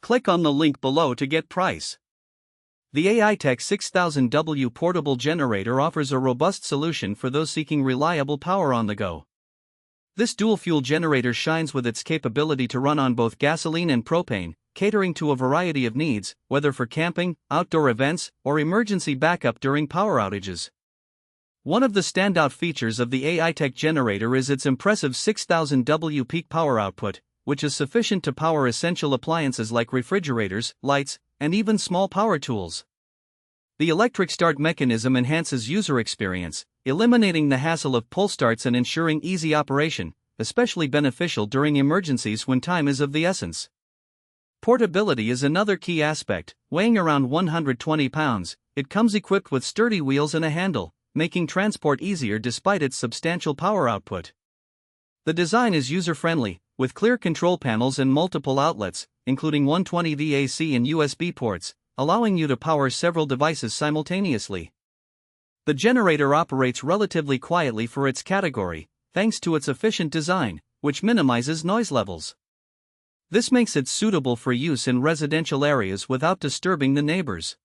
Click on the link below to get price. The A-ITECH 6000W portable generator offers a robust solution for those seeking reliable power on the go. This dual-fuel generator shines with its capability to run on both gasoline and propane, catering to a variety of needs, whether for camping, outdoor events, or emergency backup during power outages. One of the standout features of the A-ITECH generator is its impressive 6000W peak power output, which is sufficient to power essential appliances like refrigerators, lights, and even small power tools. The electric start mechanism enhances user experience, eliminating the hassle of pull starts and ensuring easy operation, especially beneficial during emergencies when time is of the essence. Portability is another key aspect. Weighing around 120 pounds, it comes equipped with sturdy wheels and a handle, making transport easier despite its substantial power output. The design is user-friendly, with clear control panels and multiple outlets, including 120V AC and USB ports, allowing you to power several devices simultaneously. The generator operates relatively quietly for its category, thanks to its efficient design, which minimizes noise levels. This makes it suitable for use in residential areas without disturbing the neighbors.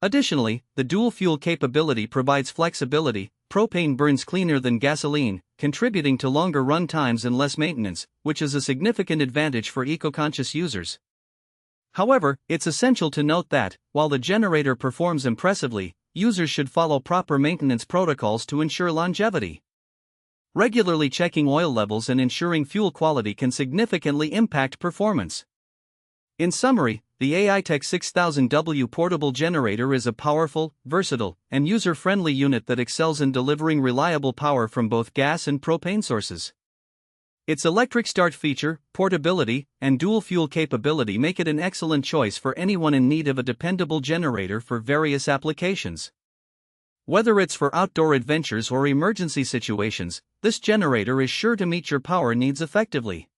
Additionally, the dual-fuel capability provides flexibility. Propane burns cleaner than gasoline, contributing to longer run times and less maintenance, which is a significant advantage for eco-conscious users. However, it's essential to note that, while the generator performs impressively, users should follow proper maintenance protocols to ensure longevity. Regularly checking oil levels and ensuring fuel quality can significantly impact performance. In summary, the A-ITECH 6000W portable generator is a powerful, versatile, and user-friendly unit that excels in delivering reliable power from both gas and propane sources. Its electric start feature, portability, and dual-fuel capability make it an excellent choice for anyone in need of a dependable generator for various applications. Whether it's for outdoor adventures or emergency situations, this generator is sure to meet your power needs effectively.